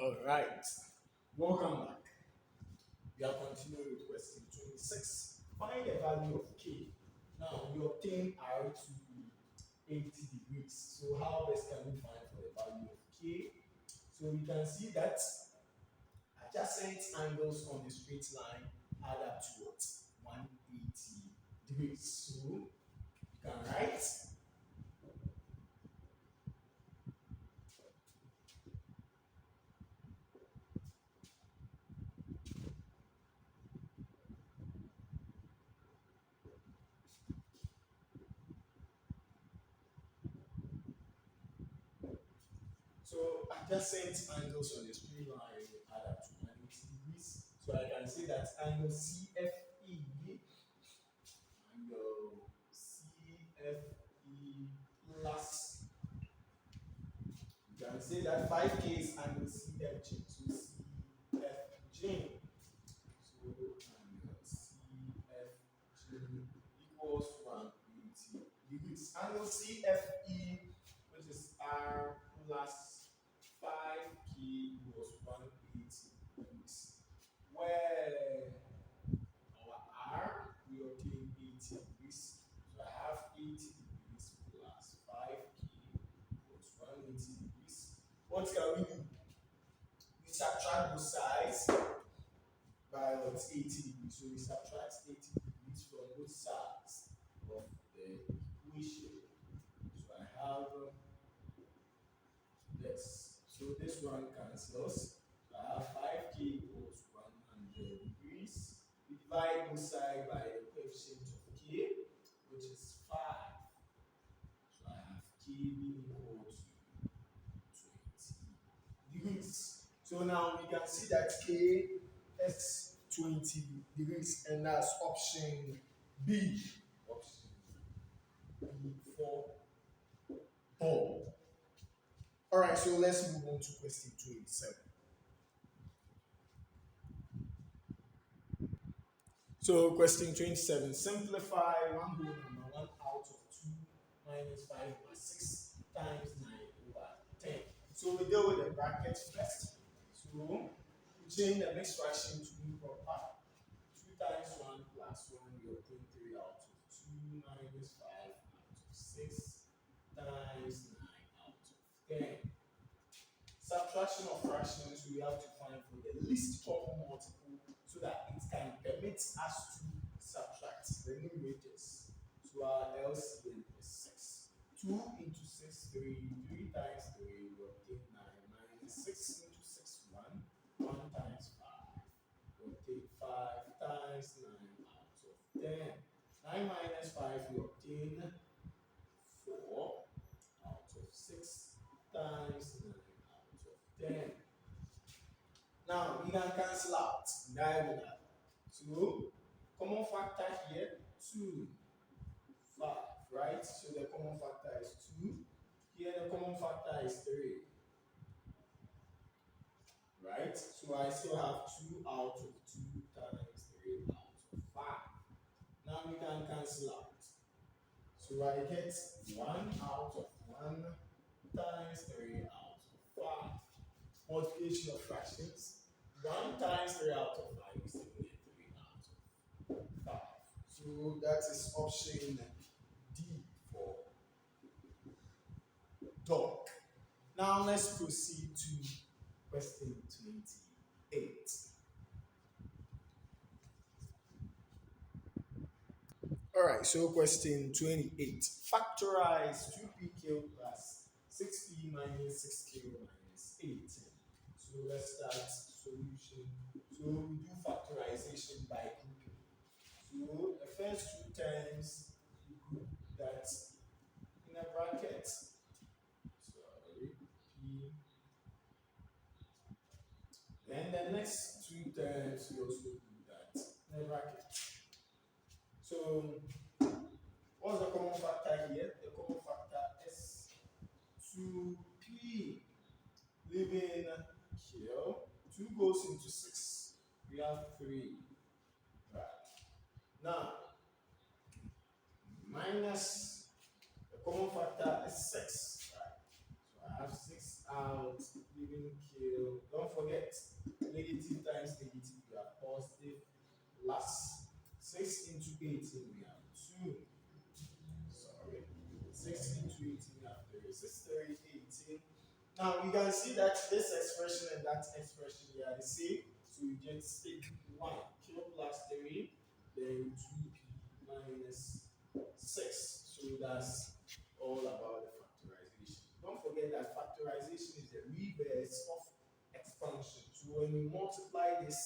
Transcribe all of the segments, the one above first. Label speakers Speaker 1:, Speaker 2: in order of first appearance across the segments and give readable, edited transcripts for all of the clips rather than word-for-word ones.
Speaker 1: All right. Welcome back. We are continuing with question 26. Find the value of k. Now we obtain r to be 80 degrees. So how best can we find for the value of k? So we can see that adjacent angles on the straight line add up to what? 180 degrees. So you can write. So adjacent angles on the straight line add up to 180 degrees. So I can say that angle CFE, angle CFE plus, you can say that 5K is angle CFG. So CFG. So angle CFG equals 180 degrees. Angle CFE, which is R plus 5K equals 180 degrees. Where our R, we obtain 80 degrees. So I have 80 degrees plus 5K equals 180 degrees. What can we do? We subtract both sides by what? 80 degrees. So we subtract 80 degrees from both sides of the equation. So I have this. So this one cancels. So I have 5K equals 100 degrees. We divide both sides by the coefficient of k, which is 5. So I have k being equal to 20 degrees. So now we can see that k is 20 degrees, and that's option B. Option B for ball. All right, so let's move on to question 27. So question 27, simplify one whole number 1 out of 2 minus 5 over 6 times 9 over 10. So we deal with the brackets first. So we change the mixed fraction to improper. 2 times 1 plus 1, we obtain 3 out of 2 minus 5 out of 6 times 9 out of 10. Subtraction of fractions, we have to find for the least common multiple so that it can permit us to subtract the numerators. So our LCM is 6. 2 into 6, 3. 3 times 3, we obtain 9. Minus 6 into 6, 1. 1 times 5, we obtain 5 times 9 out of 10. 9 minus 5, we obtain 4 out of 6 times 9 out of 10. Now we can cancel out diagonal. So common factor here 2, 5, right? So the common factor is 2. Here the common factor is 3, right? So I still have 2 out of 2 times 3 out of 5. Now we can cancel out. So I get 1 out of 1 times 3 out of 5. Multiplication of fractions. 1 times 3 out of 5 is still 3 out of 5. So that is option D for dog. Now let's proceed to question 28. All right, so question 28. Factorize 2pk plus 6p minus 6k minus 8. So let's start solution. So we do factorization by grouping. So the first two terms, we group that in a bracket. Sorry, p. Then the next two terms, we also do that in a bracket. So what's the common factor here? The common factor is 2p. Leaving here, 2 goes into 6. We have 3. Right. Now, minus the common factor is 6. Right. So I have 6 out, leaving kill. Don't forget, negative times negative, we have positive. Plus 6 into 18, we have 2. Sorry. 6 into 18, we have 3. 6, 3, 18. Now we can see that this expression and that expression they are the same. So we just take 1 q plus 3, then 2p minus 6. So that's all about the factorization. Don't forget that factorization is the reverse of expansion. So when we multiply this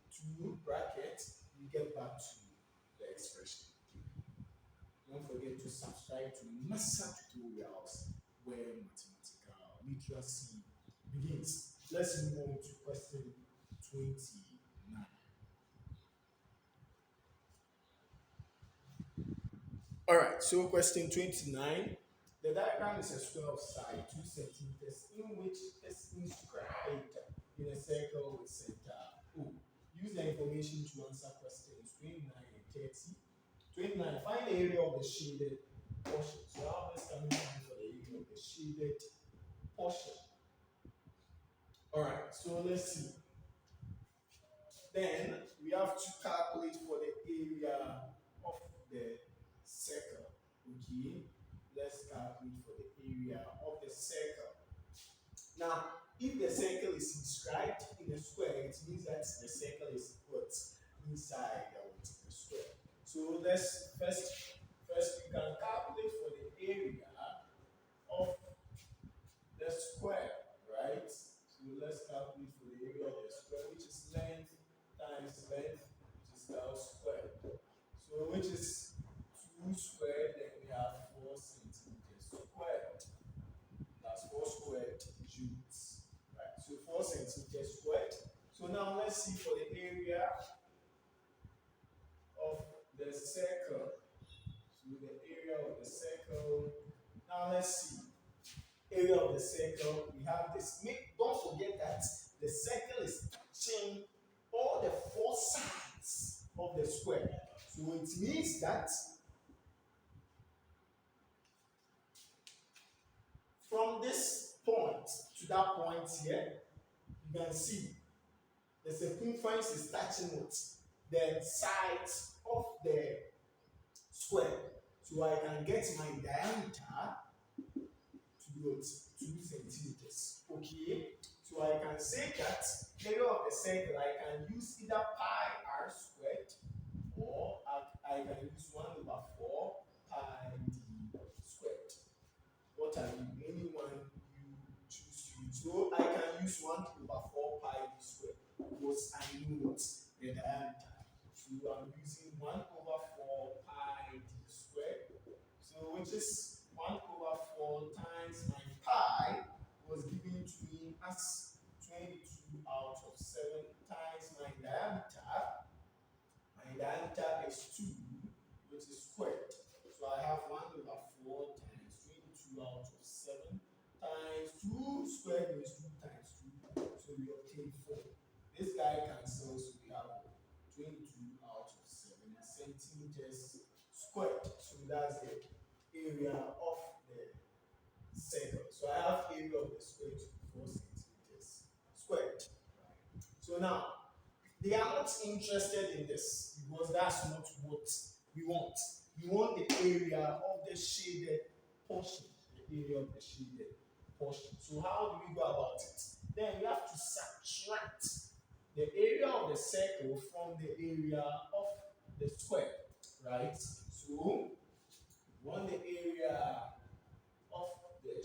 Speaker 1: two brackets, we get back to the expression. Don't forget to subscribe to master tutorials where mathematical literacy begins. Let's move on to question 29. All right, so question 29. The diagram is a square of side 2 centimeters in which is inscribed in a circle with center O. Use the information to answer questions 29 and 30. 29. Find the area of the shaded portion. So how best can we find for the area of the shaded portion? All right, so let's see. Then we have to calculate for the area of the circle. Okay, let's calculate for the area of the circle. Now, if the circle is inscribed in a square, it means that the circle is put inside the square. So let's first we can calculate for the area of the square, right? So let's calculate for the area of the square, which is length times length, which is now squared. So which is 2 squared, then we have 4 centimeters squared. That's 4 squared units. Right. So 4 centimeters squared. So now let's see for the area of the circle. So the area of the circle. Now let's see. Area of the circle, we have this. Don't forget that the circle is touching all the 4 sides of the square. So it means that from this point to that point here, you can see the circumference is touching what? The sides of the square. So I can get my diameter to be what? 2 centimeters. Okay? So I can say that area of the circle, I can use either pi r squared or I can use 1 over 4 pi d squared. What are you? Anyone you choose to use. So I can use 1 over 4 pi d squared because I know what the diameter. So I'm using 1 over 4 pi d squared. So which is 1 over 4 times my pi was given to me as 22 out of 7 times my diameter. My diameter is 2, which is squared. So I have 1 over 4 times 22 out of 7 times 2 squared is 2 times 2. So we obtain 4. This guy cancels, so we have 22 out of 7 centimeters squared. So that's the area of the circle. So I have area of the square to be 4 centimeters squared. So now, they are not interested in this because that's not what we want. We want the area of the shaded portion. The area of the shaded portion. So how do we go about it? Then we have to subtract the area of the circle from the area of the square. Right? So we want the area of the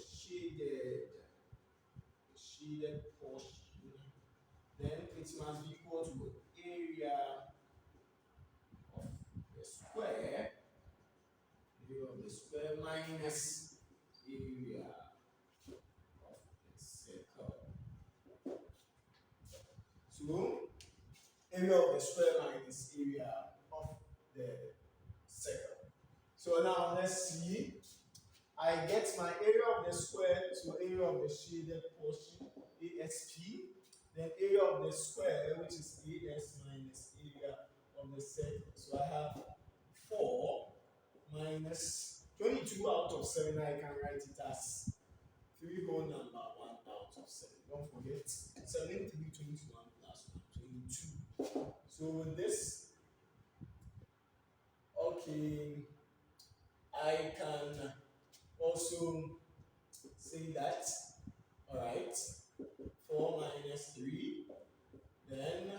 Speaker 1: shaded portion. Then it must be equal to area of the square, area of the square minus area of the circle. So area of the square minus area of the circle. So now let's see. I get my area of the square, so area of the shaded portion, ASP. Then area of the square, which is AS minus area of the circle. So I have 4 minus 22 out of 7. I can write it as 3 whole number 1 out of 7. Don't forget, 7 3 So with this, okay, I can also say that, all right, 4 minus 3, then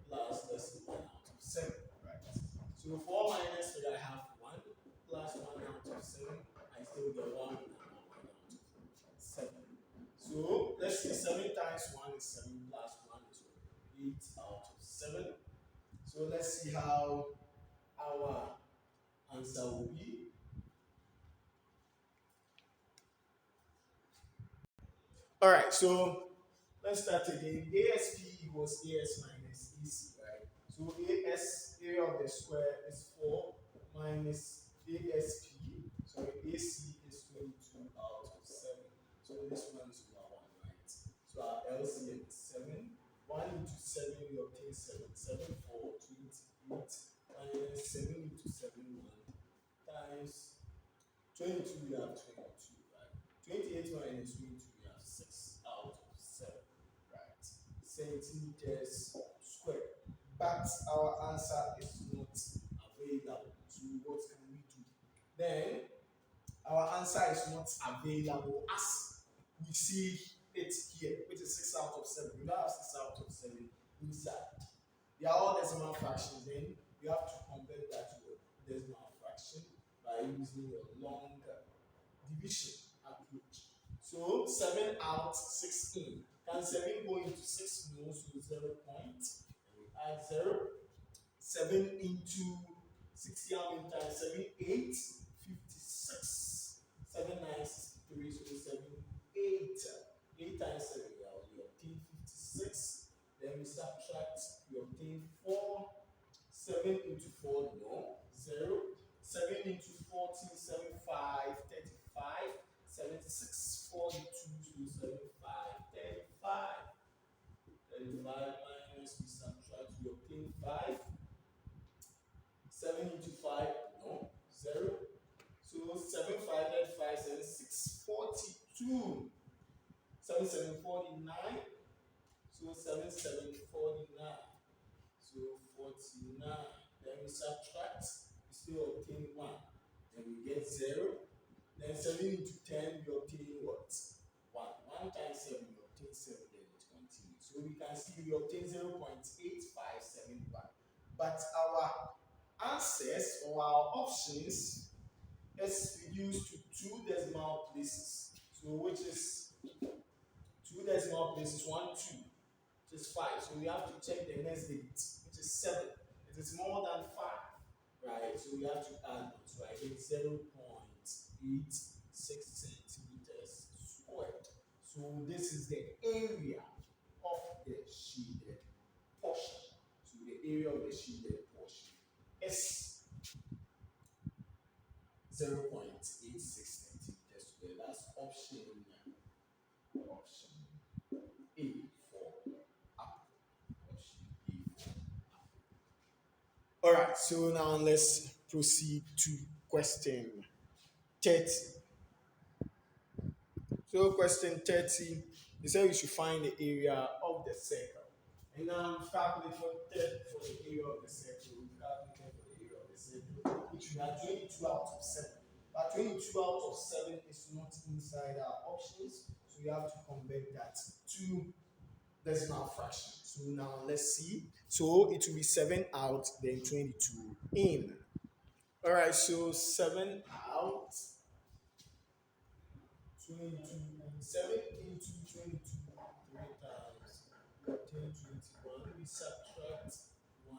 Speaker 1: plus, let's see, 1 out of 7, right? So 4 minus 3, I have 1, plus 1 out of 7, I still get 1, and 1 out of 7. So let's see, 7 times 1 is 7, plus 1 is 8 out of 7. So let's see how our answer will be. All right, so let's start again. ASP equals AS minus AC, right? So AS, area of the square, is 4 minus ASP. So AC is 22 out of 7. So this one is over 1, right? So our LCM is 7. 1 into 7, we obtain 7. 7 for 28 minus 7 into 7, 1 times 22, we have 22, right? 28 minus 22, we have 6 out of 7, right? Centimeters squared. But our answer is not available. So what can we do? Then our answer is not available as we see it here, which is 6 out of 7. We don't have 6 out of 7 inside. They are all decimal fractions. Then you have to convert that to a decimal fraction by using your long division approach. So 7 out, 6 in. Can 7 go into 6? No, so 0 point. And we add 0. 7 into 60, how many times? 7, 8, 56. 7, 9, 63, so 7, 8. 8 times 7, we obtain 56. Then we subtract, we obtain 4. 7 into 4, no. 0. 7 into 14, 75, 35. 76, 42, so 75, 35. 35 minus, we subtract, we obtain 5. 7 into 5, no. 0. So 7, 5, then 5, 7, 6, 42. 7, 7, 49. So 7, 7, 49. So 49. Then we subtract, we still obtain 1. Then we get 0. Then 7 into 10, we obtain what? 1. 1 times 7, we obtain 7, then it continues. So we can see we obtain 0.8571. But our answers or our options is reduced to 2 decimal places. So which is 2 decimal places, 1, 2, which is 5. So we have to check the next digit, which is 7. It is more than 5, right? So we have to add on. So I get 0.86 centimeters squared. So this is the area of the shaded portion. So the area of the shaded portion is 0.86 centimeters squared. That's option A for apple. Option A for apple. All right, so now let's proceed to question 30. So question 30, they said we should find the area of the circle. And now we calculate for the area of the circle. We calculate for the area of the circle, which we are 22 out of 7. But 22 out of 7 is not inside our options, so we have to convert that to decimal fraction. So now let's see. So it will be 7 out, then 22 in. All right, so 7 out, 22, 7 into 22, 3 times, we obtain 21. We subtract 1,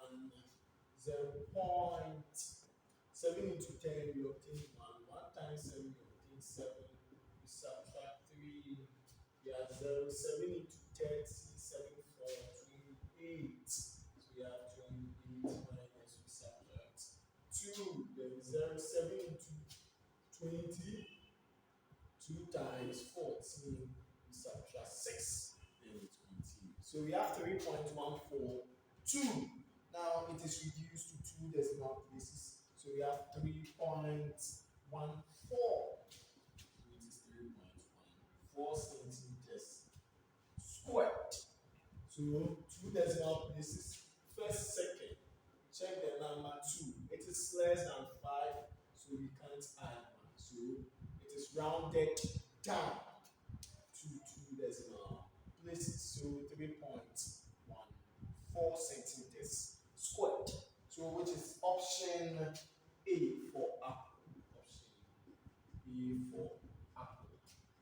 Speaker 1: 0 point. 7 into 10, we obtain 1. 1 times 7, we obtain 7. We subtract 3, we have 0. 7 into 30, 7 for 28. So we have 28 minus, we subtract 2. Then 0. 7 into 20. 2 times 14, we subtract 6, then it continues. So we have 3.142. Now it is reduced to 2 decimal places. So we have 3.14. So it is 3.14 centimeters squared. So 2 decimal places. first second. Check the number 2. It is less than 5, so we can't add 1. So it is rounded down to 2 decimal places. So 3.14 centimeters squared. So which is option A for apple. Option A for apple.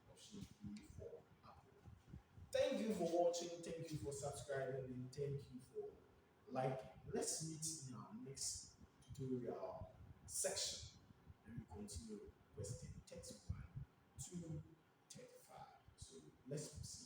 Speaker 1: Option A for apple. Thank you for watching. Thank you for subscribing. And thank you for liking. Let's meet in our next tutorial section and we continue question 31 to 35. So let's proceed.